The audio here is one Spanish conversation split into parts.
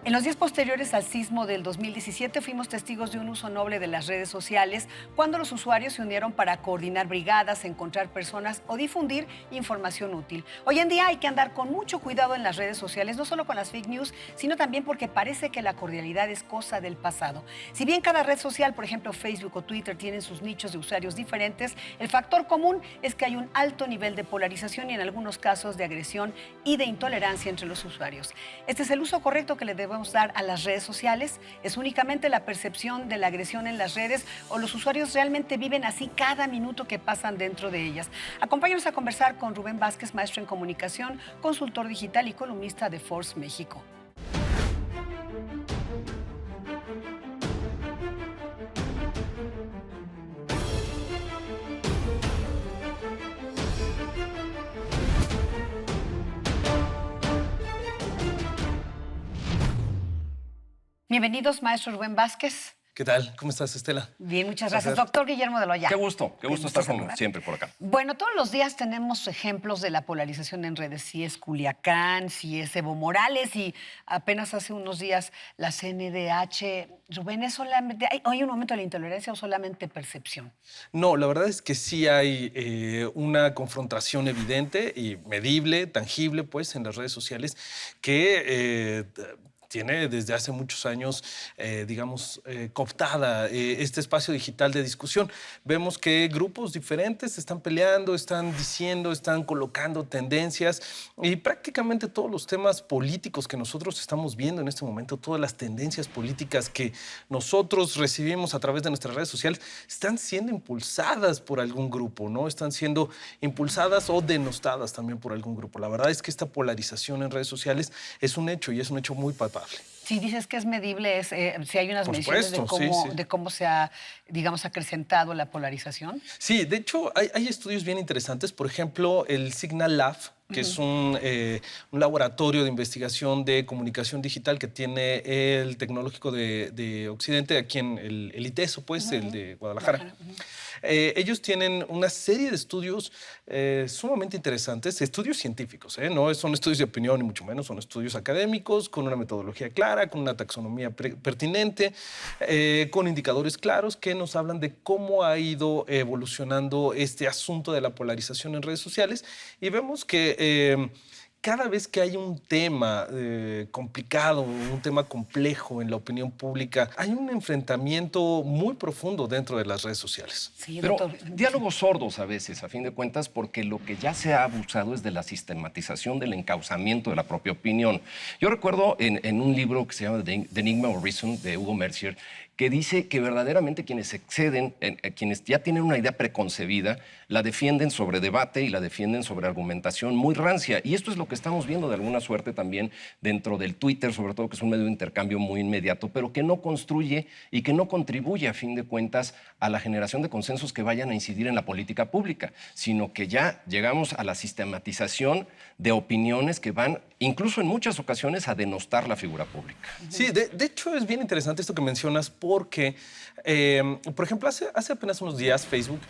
En los días posteriores al sismo del 2017 fuimos testigos de un uso noble de las redes sociales cuando los usuarios se unieron para coordinar brigadas, encontrar personas o difundir información útil. Hoy en día hay que andar con mucho cuidado en las redes sociales, no solo con las fake news, sino también porque parece que la cordialidad es cosa del pasado. Si bien cada red social, por ejemplo Facebook o Twitter, tienen sus nichos de usuarios diferentes, el factor común es que hay un alto nivel de polarización y en algunos casos de agresión y de intolerancia entre los usuarios. Este es el uso correcto que le debemos dar a las redes sociales. ¿Es únicamente la percepción de la agresión en las redes o los usuarios realmente viven así cada minuto que pasan dentro de ellas? Acompáñanos a conversar con Rubén Vázquez, maestro en comunicación, consultor digital y columnista de Force México. Bienvenidos, maestro Rubén Vázquez. ¿Qué tal? ¿Cómo estás, Estela? Bien, muchas gracias. Doctor Guillermo de Loya. Qué gusto estar como siempre por acá. Bueno, todos los días tenemos ejemplos de la polarización en redes, si es Culiacán, si es Evo Morales y apenas hace unos días la CNDH. Rubén, ¿es solamente, hay un momento de la intolerancia o solamente percepción? No, la verdad es que sí hay una confrontación evidente y medible, tangible, pues, en las redes sociales que tiene desde hace muchos años, cooptada este espacio digital de discusión. Vemos que grupos diferentes están peleando, están diciendo, están colocando tendencias y prácticamente todos los temas políticos que nosotros estamos viendo en este momento, todas las tendencias políticas que nosotros recibimos a través de nuestras redes sociales, están siendo impulsadas por algún grupo, ¿no? Están siendo impulsadas o denostadas también por algún grupo. La verdad es que esta polarización en redes sociales es un hecho y es un hecho muy palpable. Si dices que es medible, si hay unas Por mediciones supuesto, de cómo se ha, digamos, acrecentado la polarización. Sí, de hecho, hay estudios bien interesantes. Por ejemplo, el Signal Lab, que es un laboratorio de investigación de comunicación digital que tiene el Tecnológico de Occidente, aquí en el ITESO, pues, el de Guadalajara. Ellos tienen una serie de estudios sumamente interesantes, estudios científicos, no son estudios de opinión ni mucho menos, son estudios académicos con una metodología clara, con una taxonomía pertinente, con indicadores claros que nos hablan de cómo ha ido evolucionando este asunto de la polarización en redes sociales y vemos que cada vez que hay un tema complicado, un tema complejo en la opinión pública, hay un enfrentamiento muy profundo dentro de las redes sociales. Sí, Pero doctor. diálogos sordos a veces, a fin de cuentas, porque lo que ya se ha abusado es de la sistematización del encauzamiento de la propia opinión. Yo recuerdo en un libro que se llama The Enigma of Reason, de Hugo Mercier, que dice que verdaderamente quienes exceden, quienes ya tienen una idea preconcebida, la defienden sobre debate y la defienden sobre argumentación muy rancia. Y esto es lo que estamos viendo de alguna suerte también dentro del Twitter, sobre todo que es un medio de intercambio muy inmediato, pero que no construye y que no contribuye a fin de cuentas a la generación de consensos que vayan a incidir en la política pública, sino que ya llegamos a la sistematización de opiniones que van, incluso en muchas ocasiones, a denostar la figura pública. Sí, de hecho es bien interesante esto que mencionas porque, por ejemplo, hace apenas unos días Facebook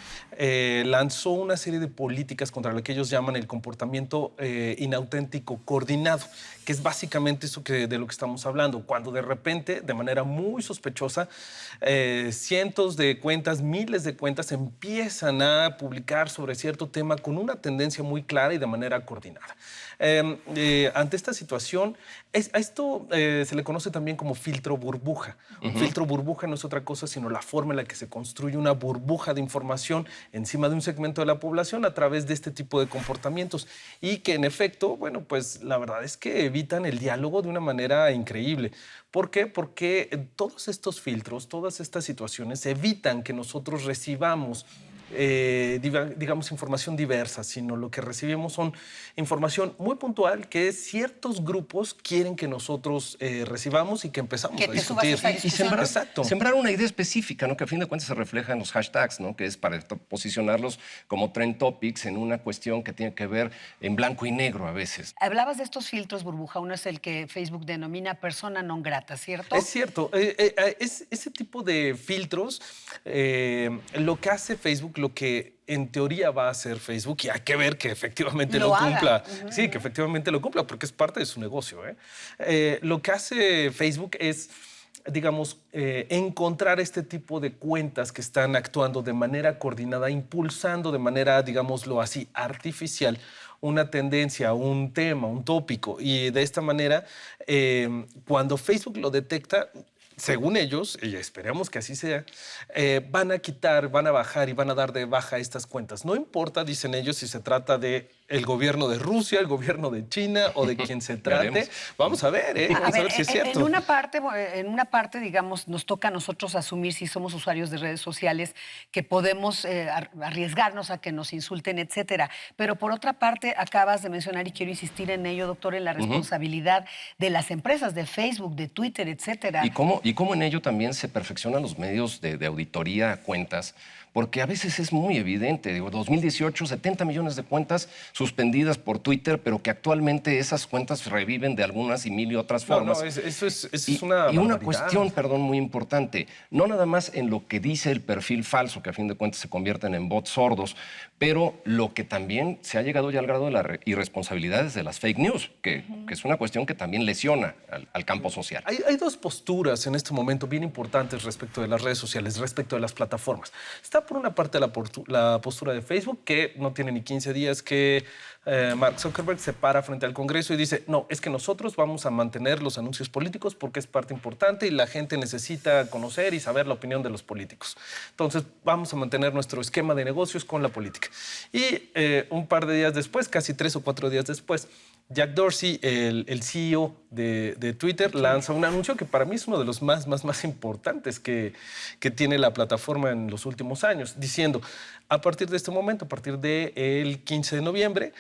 lanzó una serie de políticas contra lo que ellos llaman el comportamiento inauténtico coordinado, que es básicamente eso de lo que estamos hablando, cuando de repente, de manera muy sospechosa, cientos de cuentas, miles de cuentas empiezan a publicar sobre cierto tema con una tendencia muy clara y de manera coordinada. Ante esta situación, a esto se le conoce también como filtro burbuja. Un filtro burbuja no es otra cosa sino la forma en la que se construye una burbuja de información encima de un segmento de la población a través de este tipo de comportamientos y que en efecto, bueno, pues la verdad es que evitan el diálogo de una manera increíble. ¿Por qué? Porque todos estos filtros, todas estas situaciones evitan que nosotros recibamos digamos, información diversa, sino lo que recibimos son información muy puntual que ciertos grupos quieren que nosotros recibamos y que empezamos a discutir. Y sembrar una idea específica, ¿no? Que a fin de cuentas se refleja en los hashtags, ¿no? Que es para posicionarlos como trend topics en una cuestión que tiene que ver en blanco y negro a veces. Hablabas de estos filtros burbuja, uno es el que Facebook denomina persona non grata, ¿cierto? Es cierto, ese tipo de filtros, lo que hace Facebook, lo que en teoría va a hacer Facebook, y hay que ver que efectivamente Lo lo haga. cumpla. Sí, que efectivamente lo cumpla, porque es parte de su negocio, ¿eh? Lo que hace Facebook es, digamos, encontrar este tipo de cuentas que están actuando de manera coordinada, impulsando de manera, digámoslo así, artificial, una tendencia, un tema, un tópico. Y de esta manera, cuando Facebook lo detecta, según ellos, y esperemos que así sea, van a quitar, van a bajar y van a dar de baja estas cuentas. No importa, dicen ellos, si se trata de el gobierno de Rusia, el gobierno de China o de quien se trate. Veremos. Vamos a ver, vamos a ver si es cierto. En una parte, digamos, nos toca a nosotros asumir, si somos usuarios de redes sociales, que podemos arriesgarnos a que nos insulten, etcétera. Pero por otra parte, acabas de mencionar, y quiero insistir en ello, doctor, en la responsabilidad de las empresas, de Facebook, de Twitter, etcétera. Y cómo en ello también se perfeccionan los medios de auditoría a cuentas, porque a veces es muy evidente. Digo, 2018, 70 millones de cuentas suspendidas por Twitter, pero que actualmente esas cuentas reviven de algunas y mil y otras formas. No, eso es Y una una barbaridad. cuestión, perdón, muy importante, no nada más en lo que dice el perfil falso, que a fin de cuentas se convierten en bots sordos, pero lo que también se ha llegado ya al grado de las irresponsabilidades de las fake news, que es una cuestión que también lesiona al campo social. Hay dos posturas en este momento bien importantes respecto de las redes sociales, respecto de las plataformas. Está por una parte la postura de Facebook, que no tiene ni 15 días que Mark Zuckerberg se para frente al Congreso y dice, no, es que nosotros vamos a mantener los anuncios políticos porque es parte importante y la gente necesita conocer y saber la opinión de los políticos. Entonces vamos a mantener nuestro esquema de negocios con la política. Y un par de días después, casi 3 o 4 días después, Jack Dorsey, el CEO de Twitter, lanza un anuncio que para mí es uno de los más importantes que tiene la plataforma en los últimos años, diciendo, a partir de este momento, a partir del 15 de noviembre,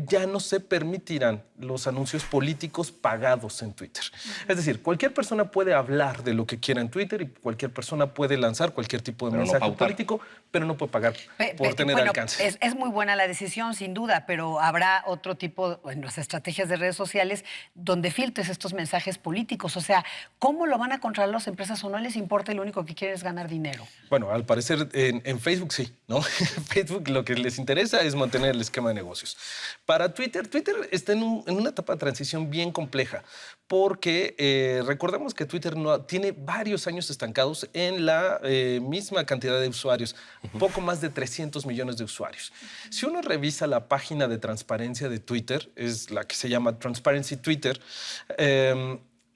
ya no se permitirán los anuncios políticos pagados en Twitter. Es decir, cualquier persona puede hablar de lo que quiera en Twitter y cualquier persona puede lanzar cualquier tipo de Pero no mensaje pautar. político, pero no puede pagar por tener alcance. Es muy buena la decisión, sin duda, pero habrá otro tipo, en las estrategias de redes sociales, donde filtres estos mensajes políticos. O sea, ¿cómo lo van a controlar las empresas o no les importa y lo único que quieren es ganar dinero? Bueno, al parecer en Facebook sí, ¿no? Facebook lo que les interesa es mantener el esquema de negocios. Para Twitter está en una etapa de transición bien compleja, porque recordemos que Twitter tiene varios años estancados en la misma cantidad de usuarios, poco más de 300 millones de usuarios. Si uno revisa la página de transparencia de Twitter, es la que se llama Transparency Twitter,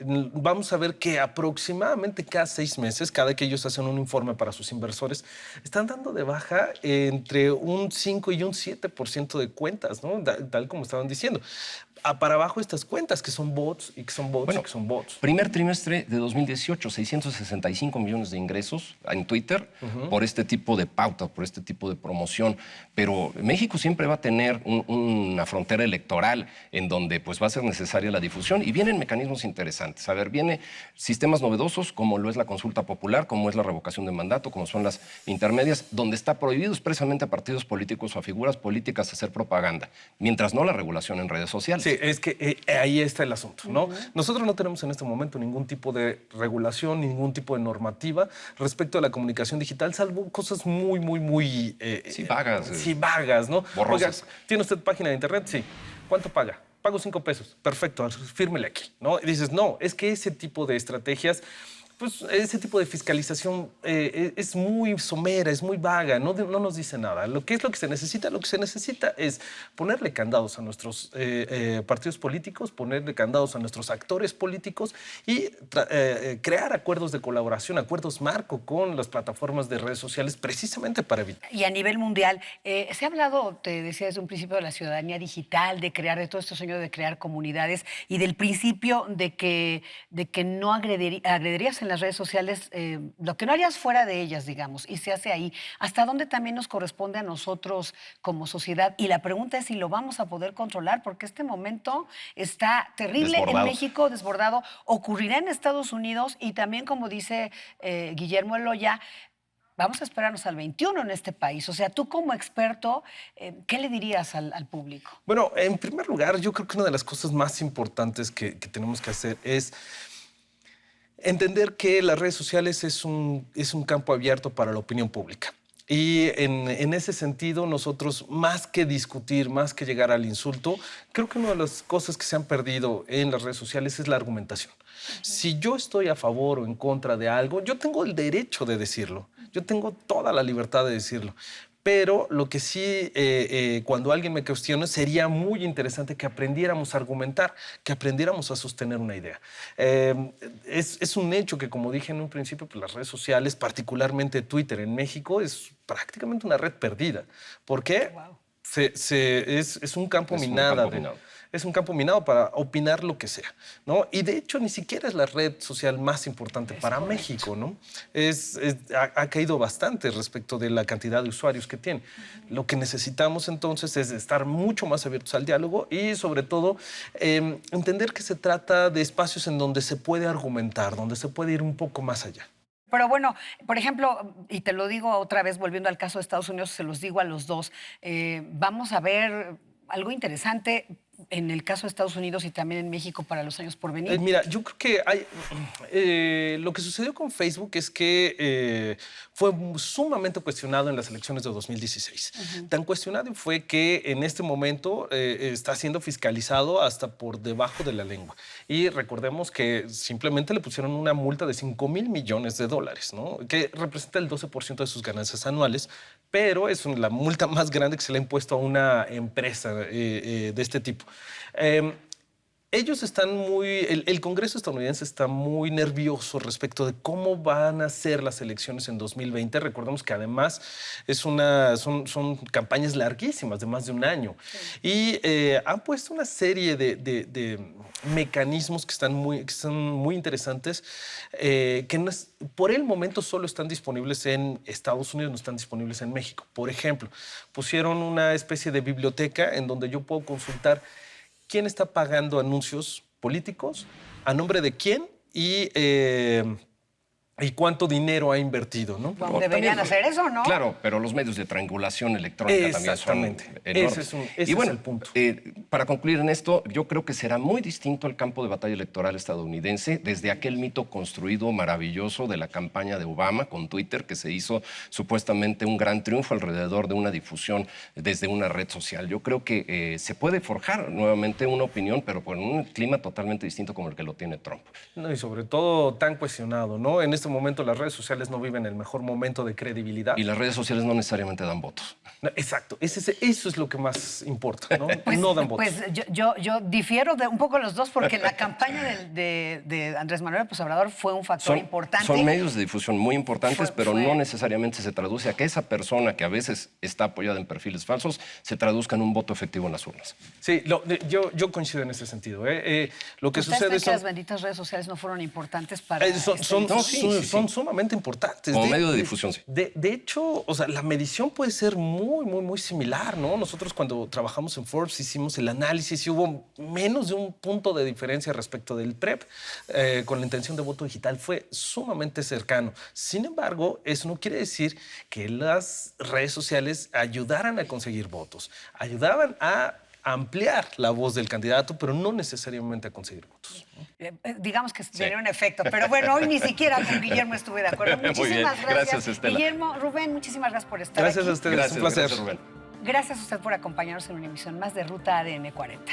vamos a ver que aproximadamente cada 6 meses, cada que ellos hacen un informe para sus inversores, están dando de baja entre un 5 y un 7% de cuentas, ¿no? Tal como estaban diciendo. Para abajo estas cuentas que son bots y que son bots y que son bots. Primer trimestre de 2018, 665 millones de ingresos en Twitter por este tipo de pauta, por este tipo de promoción. Pero México siempre va a tener una frontera electoral en donde pues, va a ser necesaria la difusión y vienen mecanismos interesantes. A ver, vienen sistemas novedosos como lo es la consulta popular, como es la revocación de mandato, como son las intermedias, donde está prohibido expresamente a partidos políticos o a figuras políticas hacer propaganda, mientras no la regulación en redes sociales. Sí, es que ahí está el asunto, ¿no? Nosotros no tenemos en este momento ningún tipo de regulación, ningún tipo de normativa respecto a la comunicación digital, salvo cosas muy Sí, vagas. Sí, vagas, ¿no? Borrosas. Oiga, ¿tiene usted página de internet? Sí. ¿Cuánto paga? Pago 5 pesos. Perfecto, fírmele aquí, ¿no? Y dices, no, es que ese tipo de estrategias, pues ese tipo de fiscalización es muy somera, es muy vaga, no nos dice nada. Lo que se necesita es ponerle candados a nuestros partidos políticos, ponerle candados a nuestros actores políticos y crear acuerdos de colaboración, acuerdos marco con las plataformas de redes sociales precisamente para evitar. Y a nivel mundial, se ha hablado, te decía desde un principio, de la ciudadanía digital, de todo este sueño de crear comunidades y del principio de que no agrederías en las redes sociales lo que no harías fuera de ellas, digamos, y se hace ahí. ¿Hasta dónde también nos corresponde a nosotros como sociedad? Y la pregunta es si lo vamos a poder controlar, porque este momento está terrible Desbordado. en México, desbordado. Ocurrirá en Estados Unidos y también, como dice Guillermo Eloya, vamos a esperarnos al 21 en este país. O sea, tú como experto, ¿qué le dirías al público? Bueno, en primer lugar, yo creo que una de las cosas más importantes que tenemos que hacer es entender que las redes sociales es un campo abierto para la opinión pública. Y en ese sentido, nosotros, más que discutir, más que llegar al insulto, creo que una de las cosas que se han perdido en las redes sociales es la argumentación. Si yo estoy a favor o en contra de algo, yo tengo el derecho de decirlo. Yo tengo toda la libertad de decirlo. Pero lo que sí, cuando alguien me cuestione, sería muy interesante que aprendiéramos a argumentar, que aprendiéramos a sostener una idea. Es un hecho que, como dije en un principio, pues las redes sociales, particularmente Twitter en México, es prácticamente una red perdida. ¿Por qué? Wow. Es un campo minado. Es un campo minado para opinar lo que sea, ¿no? Y de hecho ni siquiera es la red social más importante para México, ¿no? Ha caído bastante respecto de la cantidad de usuarios que tiene. Lo que necesitamos entonces es estar mucho más abiertos al diálogo y sobre todo entender que se trata de espacios en donde se puede argumentar, donde se puede ir un poco más allá. Pero bueno, por ejemplo, y te lo digo otra vez, volviendo al caso de Estados Unidos, se los digo a los dos, vamos a ver algo interesante en el caso de Estados Unidos y también en México para los años por venir. Mira, yo creo que lo que sucedió con Facebook es que fue sumamente cuestionado en las elecciones de 2016. Tan cuestionado fue que en este momento está siendo fiscalizado hasta por debajo de la lengua. Y recordemos que simplemente le pusieron una multa de $5,000 millones, ¿no? Que representa el 12% de sus ganancias anuales, pero es la multa más grande que se le ha impuesto a una empresa de este tipo. Ellos están el Congreso estadounidense está muy nervioso respecto de cómo van a ser las elecciones en 2020. Recordemos que además son campañas larguísimas de más de un año. Sí. Y han puesto una serie de mecanismos que están muy interesantes, que por el momento solo están disponibles en Estados Unidos, no están disponibles en México. Por ejemplo, pusieron una especie de biblioteca en donde yo puedo consultar quién está pagando anuncios políticos, a nombre de quién y cuánto dinero ha invertido, ¿no? Bueno, deberían hacer eso, ¿no? Claro, pero los medios de triangulación electrónica también son enormes. Ese es el punto. Para concluir en esto, yo creo que será muy distinto el campo de batalla electoral estadounidense desde aquel mito construido maravilloso de la campaña de Obama con Twitter, que se hizo supuestamente un gran triunfo alrededor de una difusión desde una red social. Yo creo que se puede forjar nuevamente una opinión, pero con un clima totalmente distinto como el que lo tiene Trump. No, y sobre todo tan cuestionado, ¿no? En este momento las redes sociales no viven el mejor momento de credibilidad. Y las redes sociales no necesariamente dan votos. No, exacto, eso es lo que más importa, ¿no? No dan votos. Pues yo difiero de un poco los dos porque la campaña de Andrés Manuel López Obrador fue un factor importante. Son medios de difusión muy importantes, pero no necesariamente se traduce a que esa persona que a veces está apoyada en perfiles falsos se traduzca en un voto efectivo en las urnas. Sí, yo coincido en ese sentido. Lo que sucede es que las benditas redes sociales no fueron importantes para... Son sumamente importantes. Como medio de difusión, sí. De hecho, o sea, la medición puede ser muy similar, ¿no? Nosotros cuando trabajamos en Forbes hicimos el análisis y hubo menos de un punto de diferencia respecto del PREP con la intención de voto digital. Fue sumamente cercano. Sin embargo, eso no quiere decir que las redes sociales ayudaran a conseguir votos. Ayudaban a ampliar la voz del candidato, pero no necesariamente a conseguir votos. Digamos que tenía un efecto, pero bueno, hoy ni siquiera con Guillermo estuve de acuerdo. Muchísimas gracias, Estela. Guillermo, Rubén, muchísimas gracias por estar aquí. Gracias a ustedes, gracias, un placer. Gracias, Rubén. Gracias a usted por acompañarnos en una emisión más de Ruta ADN 40.